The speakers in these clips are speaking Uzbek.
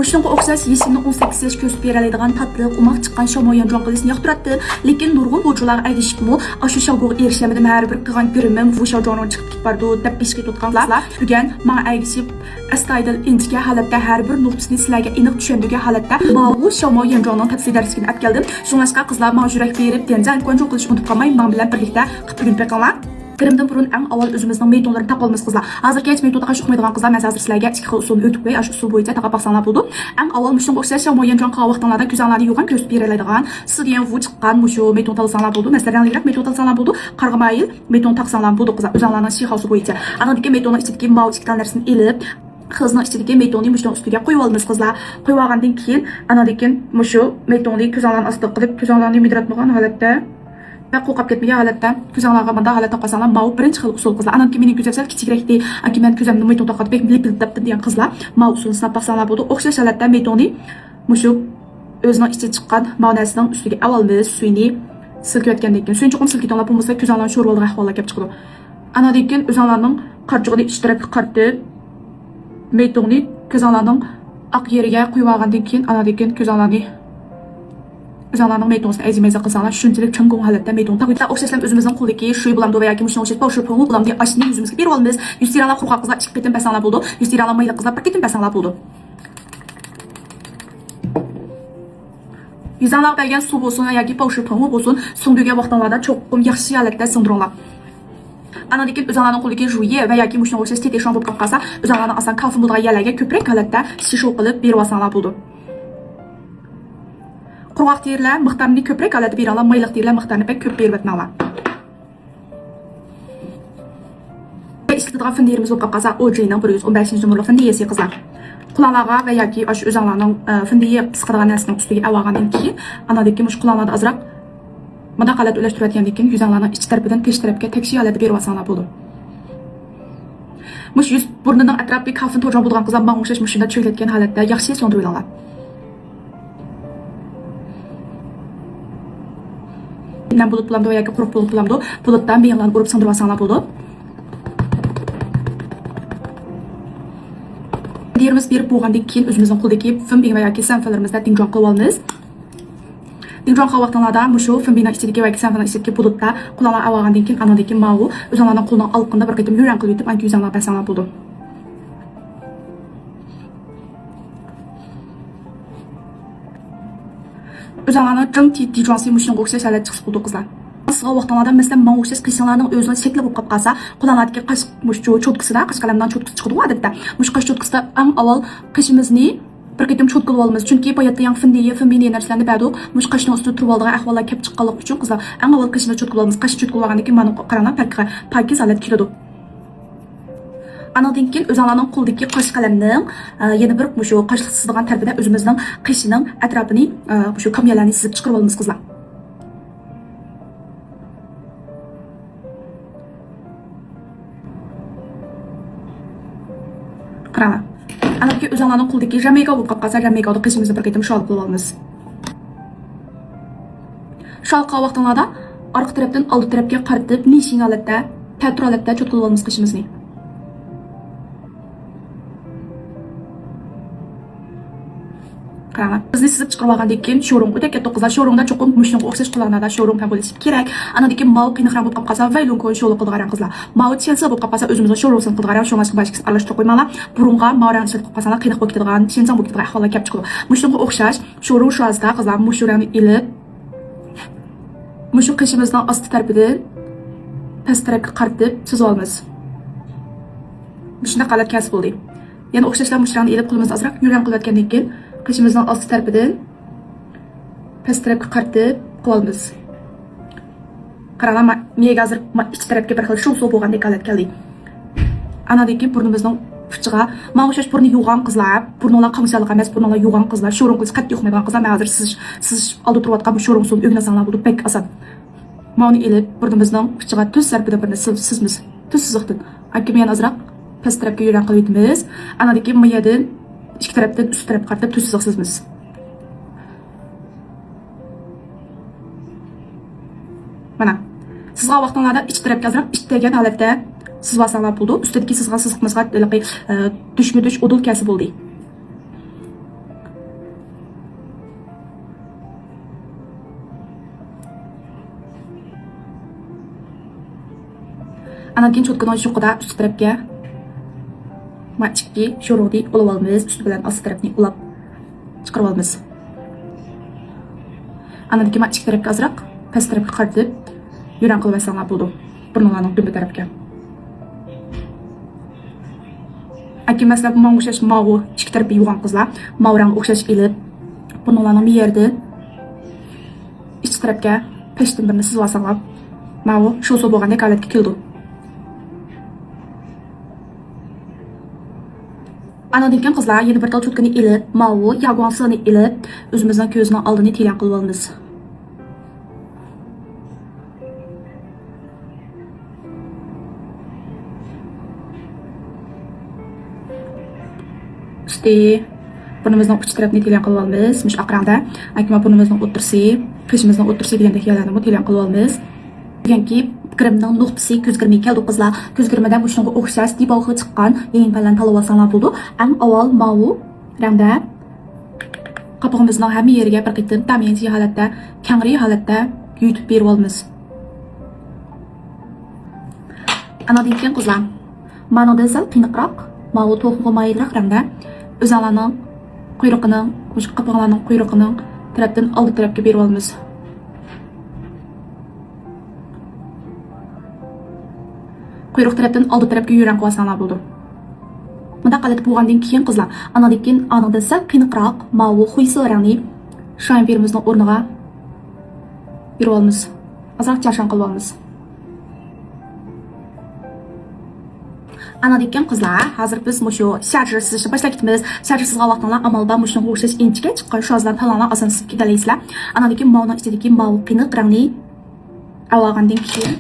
Muşunga o'xshash yeshilni 18 yosh ko'rsatib beradigan tatliq, umoq chiqqan Shomoyan jonqilisini yoqtiradi. Lekin nurg'un bo'chular aydishibmi, ashu shog'ga erishamadim, har bir qilgan ko'rimim bu shojonon chiqib ketbardi deb peshga tutganlar. Bugun men aydishib astoydil intiga holatda har bir nuqtasini sizlarga aniq tushundirgan holatda bu Shomoyan jonning tafsir darsiga olib keldim. Shuningdek qizlar men yurak berib, tenjan konjon qilish unutib qolmay, men bilan birlikda qilib beqalar. Kirimdan burun eng avval o'zimizning metonlarini taqolmiz qizlar. Hozirgi metoda qarshi o'qimaydigan qizlar, men hozir sizlarga ikki xil usulni o'tib qo'y, shu usul bo'yicha taqab baqsanlar bo'ldi. Eng avval mushunga o'xshash Shomoyan jon vaqtlarda ko'zanlarni yo'g'on ko'rsatib beradigan, sizga bu chiqqan mushu meton talsanlar bo'ldi. Masalan, meton talsanlar bo'ldi. Qarg'amayil meton taqsanlar bo'ldi qizlar. O'zanlarning shihasi bo'yicha. Anadagi metonning ichidagi mavjud narsani elib qizning ichidagi metonni mushun ustiga qo'yib olamiz qizlar. Qo'yib olgandan keyin anadagi mushu metonni ko'zanlarni ostida qilib, ko'zanlarni midratmagan holatda ve qo'rqib ketmagan holatda ko'zanglarga bunday holatda qolsanglar, bu birinchi xil usul qizlar. Anaki mening ko'zamsal kichikrakdi, anki men ko'zamni meton taqatib lipilib debdi degan qizlar, bu usulni sinab baqsanglar bo'ldi. O'xshash holatda metonni mushu o'zining ichidan chiqqan ma'nosining ustiga olamiz, suyni silkayotgandan keyin. Suyni cho'qim silkitonlar bo'lmasa ko'zanglarni sho'r bo'lgan ahvolga kelib chiqadi. Anadan keyin o'zinglarning qarchig'ini ich tarafga qartib, metonni ko'zanglarning oq yeriga qo'yib olgandan keyin anadan keyin ko'zanglarni O'zinglarning metonsini ayzmayza qilsanglar, shunchalik chang'on holatda meton taqitlar o'xshashlar o'zimizning qo'ldagi shuy bilan va yoki mushun o'xshash boshqa pul bilan deb ashni yuzimizga berib olamiz. 100 tirala qurqa qizlar chiqib ketin basanglar bo'ldi. 100 tirala mayli qizlar bir ketin basanglar bo'ldi. Yuzanlar bergan suv bo'lsin yoki boshqa pul bo'lsin, so'nggi vaqtlarda cho'qim yaxshi holatda singdiringlar. Anadagi o'zinglarning qo'ldagi juye va yoki mushun o'xshash teteshon bo'lib qolsa, o'zinglarning asan kalfin bo'lgan yerlarga ko'proq holatda shisho qilib berib olsanglar bo'ldi. Qurg'oq terlar miqdorini ko'proq oladi beranglar, mayliq terlar miqdorini pek ko'p berib o'tmanglar. Ishlatadigan findirimiz bo'lib qolsa, OJ-ning 115-nomerli findiyasi qizlar. Quloqlarga va yoki o'sha o'zinglarning findiya qisqadigan narsaning ustiga olgandan keyin, anadagi mush quloqlarda azroq bunda holat ulashtirayotgandan keyin yuzinglarning ich tarafidan tech tarafga tekshi holatda berib olsanglar bo'ldi. Mush yuz burnining atrofiga kalfin to'jon bo'lgan qizlar men o'xshash mushunda cho'ylatgan holatda yaxshi so'ndirib olinglar. Ben bulut bulamdı veya ki kurup bulut bulamdı. Buluttan bir yandan vurup sandırıp alsanglar bo'ldi. Derimiz berib bo'lgandan keyin o'zimizning qo'ldagi finbing va yoki sanfalarimizda dinjon qilib olamiz. Dinjon qilib vaqtlarda mushu finbingning ichidagi va yoki sanfalar ichidagi bulutda quloqlar olgandan keyin anadagi mavu o'zinglarning qo'lning alqinda bir qaytim yuran qilib yetib anki yuzinglar basanglar bo'ldi. O'zinglarning jingti dijonsi mushunga o'xshash holat chiqib bo'ldi qizlar. Sizga vaqtlarda masalan men o'xshash qismlarning o'zining shakli bo'lib qolsa, qo'llardagi qash mushu cho'tkisida, qash qalamdan cho'tkisi chiqadi odatda. Mush qash cho'tkisida eng avval qishimizni bir ketim cho'tkilib olamiz. Chunki boyatda yang finbini narsalarni berdik. Mush qashning ustida turib oldigan ahvollar kelib chiqqanlik uchun qizlar eng avval qishni cho'tkilib olamiz. Qash cho'tkilib olgandan keyin mana qaranglar, pakiz holat keladi. Anadan keyin o'zinglarning qo'ldagi qash qalamning yana bir mushu qashliq sizdigan tarafida o'zimizning qishining atrofini mushu kamyalarni sizib chiqarib olamiz qizlar. Qaranglar. Anadagi o'zinglarning qo'ldagi jameyka bo'lib qolsa, jameykada qishimizni bir ketim shol qilib olamiz. Shol qilgan vaqtlarda orqa tarafdan old tarafga qaratib, nishin holatda, ta'tir holatda cho'tkilib olamiz qishimizni. Bizni sizib chiqarib olgandan keyin sho'rung o'ta katta qizlar sho'rungda cho'qim mushunga o'xshash quloqlarda sho'rung ham bo'lishi kerak. Anadagi mal qiyinroq bo'lib qolsa, vaylunkoy sho'rung qilgan qizlar. Mal chensa bo'lib qolsa, o'zimizning sho'rungsin qilgan, sho'ngasiga boshqa aralashtirib qo'ymanglar. Burunga ma'ran shil qilib qolsalar, qiynaq bo'lib ketadigan, chensa bo'lib ketadigan ahvolga kelib chiqadi. Mushunga o'xshash sho'rung sho'azda qizlar mushurani ilib mushu qishimizning osti tarafidan past tarafga qaratib suzib olamiz. Shunday holat kasb bo'ldi. Yana o'xshashlar mushurani ilib qo'limizni azroq yuran qilayotgandan keyin qishimizning osti tarafidan past tarafga qaratib qilamiz. Qaranglar, menga hozir ich tarafga bir xil shuv bo'lgandek holat keldi. Anadagi burnimizning uchiga men o'xshash burni yo'g'on qizlar, burninglar qamishaliq emas, burninglar yo'g'on qizlar, sho'rung qilish qattiq yo'qmaydigan qizlar, men hozir siz oldi turayotgan bu sho'rung suvni o'gnasanglar bo'ldi, pek oson. Ma'ni ilib burnimizning uchiga tuz sarpida birni sizmiz. Tuz siziqdan. Akkim yana azroq past tarafga yuran qilib yetimiz. Anadagi miyadan ikki tarafdan üst taraf qaratib tuz siziqsizmiz. Mana. Sizga vaqtlarda ich tarafga azroq ichtagan holatda sizib olsanglar bo'ldi. Ustidagi sizga siziqmizga dushma-dush udul kasib bo'ldi. Andan keyin cho'tkaning shuqida ust tarafga machikki sho'rug'dek ulab olamiz. Usti bilan osti tarafni ulab chiqarib olamiz. Andan keyin machik tarafga azroq past tarafga qaratib yuran qilib olsanglar bo'ldi. Burninglarning dumbi tarafga. Akim maslab menga o'xshash mavu ikki tarafga yuvgan qizlar, mavrang o'xshash ilib burninglarning bir yerda ichki tarafga peshtin birini sizib olsanglar, mavu shu bo'lgandek holatga keldi. Anadan keyin qizlar yana bir tal cho'tkani ilib, mavu yag'onsini ilib, o'zimizning ko'zning oldini telan qilib olamiz. Usti burnimizning uch tarafini telan qilib olamiz. Mush aqranda, akma burnimizning o'tirsi, qishimizning o'tirsi degandek yerlarni telan qilib olamiz. Deganki, fikrimning nuqtasi ko'z kirmay keldi qizlar. Ko'z kirmadan shunga o'xshash dibog'i chiqqan yangi pallan tanlab olsanglar bo'ldi. Eng avval mavu rangda qopog'imizning hamma yeriga bir qitim ta'minchi holatda, kangri holatda yutib berib olamiz. Anadan keyin qizlar, mana desal qiyinroq, mavu to'g'ri mayliroq rangda o'zinglarning quyruqining, o'sha qopog'larning quyruqining tarafdan oldi tarafga berib olamiz. Quyruq tarafdan oldi tarafga yuran qo'yasanglar bo'ldi. Bunda qalat bo'lgandan keyin qizlar, anadan keyin anodasa qiyinroq mavu xuysi rangli shampirimizni o'rniga berib olamiz. Azroq chashan qilib olamiz. Anadan keyin qizlar, hozir biz mushu sharjsiz boshlab ketamiz. Sharjsizga vaqtlar amalda mushunga o'xshash inchga chiqqan shozdan talanlar asan sizib ketalaysizlar. Anadan keyin mavning ichidagi mavu qiyinq rangli avag'andan keyin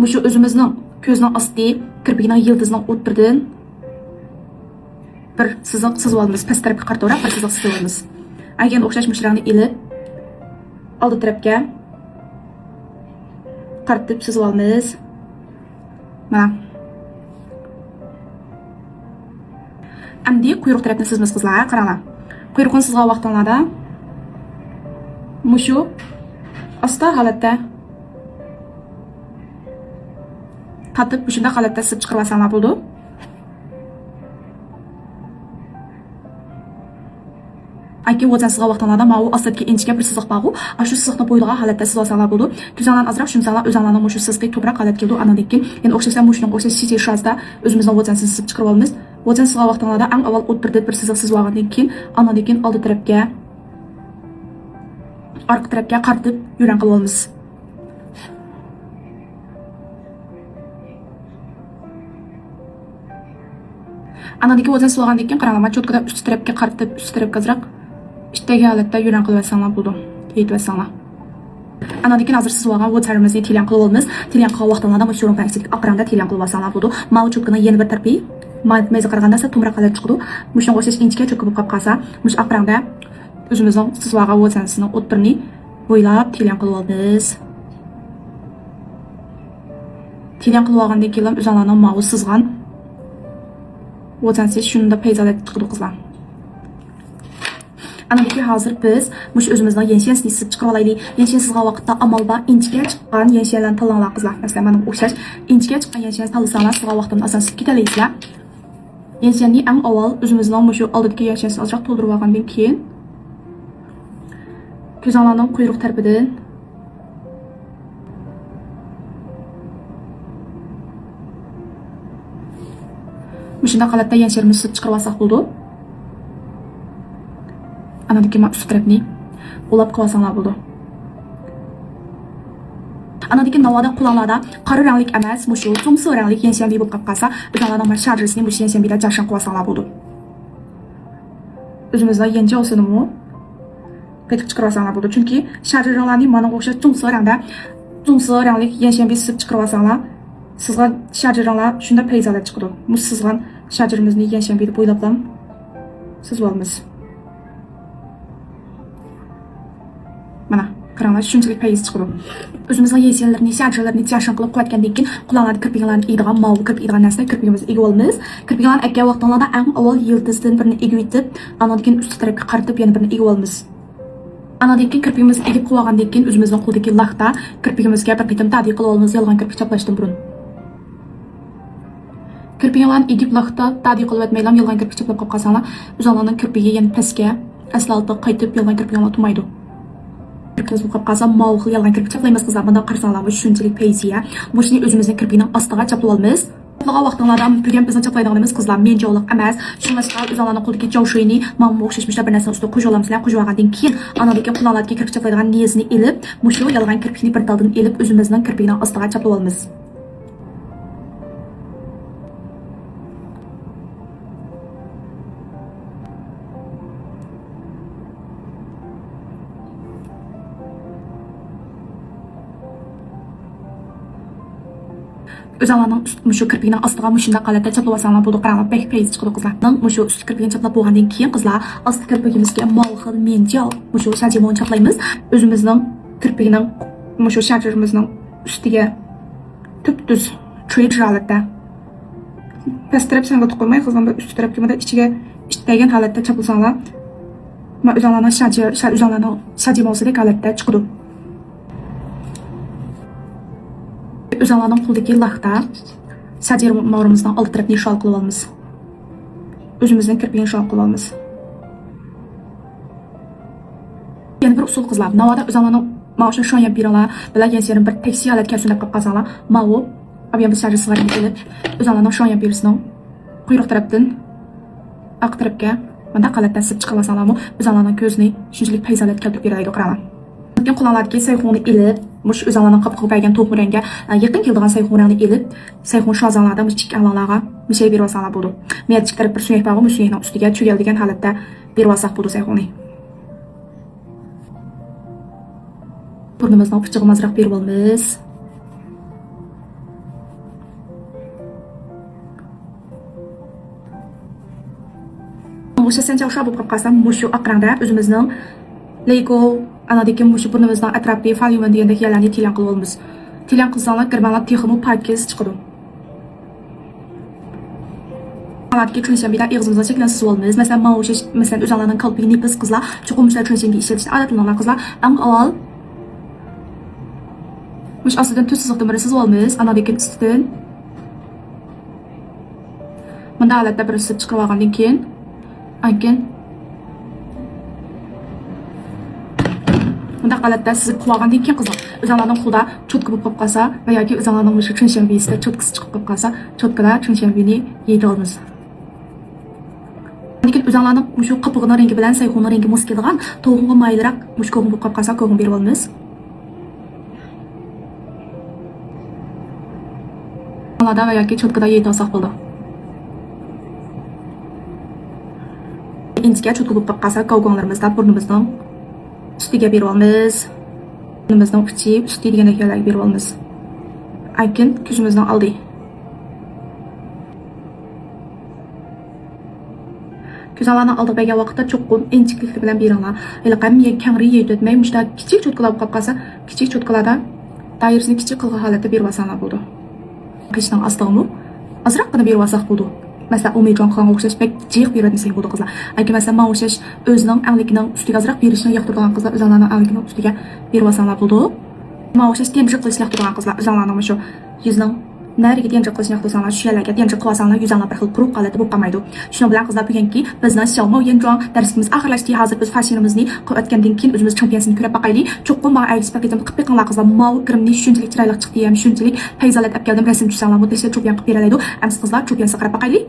mushu o'zimizning ko'zning osti, kirpigining yildizining o'ttirdan bir siziq sizib olamiz. Past tarafga qarab bir siziq sizib olamiz. Agar o'xshash mushrangni ilib oldi tarafga qaratib sizib olamiz. Mana. Endi quyruq tarafni sizmiz qizlar, qaranglar. Quyruqni sizgan vaqtlarda mushu asta holatda qatib shunda holatda sizib chiqarib olsanglar bo'ldi. Aka o'zan sizga vaqtlarda mavu ostidagi inchga bir siziq bog'u, shu siziqni bo'ylagan holatda sizib olsanglar bo'ldi. Ko'zinglarni azroq shumsanglar, o'zinglarning mushu sizga to'g'ri holat keldi. Anadan keyin endi o'xshashlar mushning o'xshash shiti shazda o'zimizning o'zan sizib chiqarib olamiz. O'zan sizga vaqtlarda eng avval o'ttirib bir siziq sizib olgandan keyin anadan keyin oldi tarafga orqa tarafga qaratib yuran qilib olamiz. Anadagi o'zan sizgandan keyin qaranglar, cho'tkada ust tarafga qaratib, ust tarafga azroq ishdagi holatda yuran qilib olsanglar bo'ldi. Yetib olsanglar. Anadagi hozir siz olgan o'zarimizni telan qilib olamiz. Telan qilgan vaqtlarda mana shu rangdagi aqranda telan qilib olsanglar bo'ldi. Mana cho'tkani yana bir tarafı meza qaraganda esa to'mra holat chiqdi. Mushunga o'xshash inchga cho'kib qolib qolsa, mush aqranda o'zimizning siz olgan o'zansini o'ttirni bo'ylab telan qilib olamiz. Telan qilib olgandan keyin o'zinglarning mavu sizgan o'zansiz shunda payzalat chiqdi qizlar. Anadagi hozir biz mush o'zimizning yenshansini sizib chiqarib olaylik. Yenshan sizga vaqtda amalda inchga chiqqan yenshanlarni tanlanglar qizlar. Masalan, mana o'xshash inchga chiqqan yenshanni tanlasanglar sizga vaqtdan asan sizib ketalaysizlar. Yenshanni eng avval o'zimizning mush oldidagi yenshansini ozroq to'ldirib olgandan keyin ko'zinglarning quyruq tarafidan shunda holatda yensharimizni sizib chiqarib olsak bo'ldi. Anadagi ust tarafni ulab qo'ysanglar bo'ldi. Anadagi navoda quloqlarda qora ranglik emas, mushu tumsiq ranglik yenshanli bo'lib qolsa, o'zinglarning mana sharjisini mush yenshanbida jashan qo'ysanglar bo'ldi. O'zimizning yencha o'sinimi qaytib chiqarib olsanglar bo'ldi. Chunki sharj ranglarning mana o'xshash tumsiq ranglik yenshanbida sizib chiqarib olsanglar, sizga sharj ranglar shunda payzalat chiqdi. Mush sizgan sharjimizni yenshanbida bo'ylab ham siz olamiz. Mana qaranglar, shunchalik payiz chiqdi. O'zimizning yenshanlarni, sharjlarni jashan qilib qo'ygandan keyin quloqlarni, kirpiklarni egadigan, mavu kirpik egadigan narsa kirpigimizni egib olamiz. Kirpiklarni aka vaqtlarda eng avval yildizdan birini egib yetib, anadan keyin ust tarafga qaratib yana birini egib olamiz. Anadan keyin kirpigimizni egib qo'ygandan keyin o'zimizning qo'ldagi laxta kirpigimizga bir qitim ta'diq qilib olamiz, yolg'on kirpik chaplashdan burun. Kirpinglarni egib laqda tadi qilib etmaylam, yolg'on kirpik chiplab qolib qolsanglar, o'zinglarning kirpigi yana pastga, aslalda qaytib yolg'on kirpinglar tumaydi. Kirpik qilib qolsa, mavhil yolg'on kirpik chaplaymiz qizlar. Bunda qarsanglar shunchalik paysiya. Bu ishni o'zimizning kirpikning ostiga chaplab olamiz. Chaplagan vaqtinglarda bilgan bizni chaplaydiganimiz qizlar men jovliq emas. Shunlashqa o'zinglarning qo'lidagi javshini, mamma o'xshashmishlar bir narsa ustida qo'yib olamiz. Qo'yib olgandan keyin anadagi quloqlarga kirpik chaplaydigan niyazini elib, mushu yolg'on kirpikni bir taldan elib o'zimizning kirpikning ostiga chaplab olamiz. O'zinglarning mushu kirpikning ostiga mushunda qalatda chaplab olsanglar bo'ldi. Qaranglar, bek payz chiqadi qizlar. Mushu ust kirpikni chaplab bo'lgandan keyin qizlar osti kirpigimizga mavhil menjal mushu shajimon chaplaymiz. O'zimizning kirpikning mushu shajirimizning ustiga tub-tuz cho'yib holatda. Past taraf sanga qo'ymay, qizlar ust tarafga ichiga ichtagan holatda chaplasanglar, ma o'zinglarning shajimosiga holatda chiqadi. O'zinglarning qo'ldagi laxta shajirimizning old tarafini nishon qilib olamiz. O'zimizning kirpikni nishon qilib olamiz. Yana bir usul qizlar. Navoda o'zinglarning ma'sha sho'nya biralar bilan yana bir taksi holatga sunab qolib qolsanglar, ma'u ob'yam shajisiga kelib, o'zinglarning sho'nya birisining quyruq tarafdan oq tarafga bunda qalatdan sib chiqib olsanglarmi, o'zinglarning ko'zini shunchalik payzalat keltirib beradi, qaranglar. Quloqlarga sayxonni elib, mush o'zinglarning qop-qop bergan to'q rangga yaqin keladigan sayxonni elib, sayxon shozanlarda mushtik a'lolarga mishay berib olsanglar bo'ldi. Men chiqarib bir suyak bog'i mushayning ustiga cho'yiladigan holatda berib olsak bo'ldi sayxonni. Burnimizdan pichig'imizroq berib olamiz. O'sha sencha o'sha bo'lib qolsam, mushu aqranda o'zimizning Lego anadagi mushu burnimizdan atrofli falyumen degandek yerlarni tilan qilib olamiz. Tilan qilsanglar, kirmalar texmi pakiz chiqadi. Alatga cho'nshambidan og'zimizga cheklansiz olamiz. Masalan, mana o'sha o'zinglarning qalbini biz qizlar chuqurmushlar cho'nshambi ishlatishni odatlanlar qizlar. Eng avval mush ostidan tuz siziqni bir sizib olamiz. Anadagi ustidan bunda holatda bir sizib chiqib olgandan keyin bunda qalatda sizib qo'ygandan keyin qizlar o'zinglarning qo'lda cho'tka bo'lib qolib qolsa va yoki o'zinglarning o'sha cho'nshambiysida cho'tkasi chiqib qolib qolsa, cho'tkalar cho'nshambini yeyib olamiz. Lekin o'zinglarning mushu qopig'ining rangi bilan sayxonning rangi mos kelgan, to'g'onga mayliroq mush ko'g'in bo'lib qolib qolsa, ko'g'in berib olamiz. Qalada va yoki cho'tkada yeyib olsak bo'ldi. Intiga cho'tka bo'lib qolib qolsa, ko'g'inlarimizdan burnimizdan ustiga berib olamiz. Burnimizdan uchi, usti degan ekanlarga berib olamiz. Aykin ko'zimizdan oldi. Ko'zlarni oldiga bergan vaqtda cho'qqin inchiklik bilan beringlar. Hali qamga kangri yeyib o'tmay, mushta kichik cho'tkalar bo'lib qolsa, kichik cho'tkalarda doirasini kichik qilgan holatda berib olsanglar bo'ldi. Qishning ostig'imi ozroqgina berib olsak bo'ldi. Masalan, umijon qilgan o'xshash pek jiq beradigan bo'ldi qizlar. Agar masalan, mana o'xshash o'zining angligining ustiga ozroq berishni yoqtirgan qizlar o'zlarining angligining ustiga berib olsanglar bo'ldi. Mana o'xshash temjiq qilishni yoqtirgan qizlar o'zlarining shu yuzning nariga temjiq qilishni yoqtirsanglar, shu yerlarga temjiq qilib olsanglar, yuzinglar bir xil quruq holatda bo'lib qolmaydi. Shuning bilan qizlar bugungi bizning Xiaomo Yanjuan darsimiz oxirlashdi. Hozir biz fashionimizni qilayotgandan keyin o'zimiz championasini ko'rib boqaylik. Cho'qqin mana aytib paketim qilib beqinglar qizlar. Mavi kirimni shunchalik chiroyli chiqdi ham, shunchalik payzalat olib keldim. Rasm tushsanglar, bu desa cho'piyan qilib beradi. Amsiz qizlar cho'piyansa qarab boqaylik.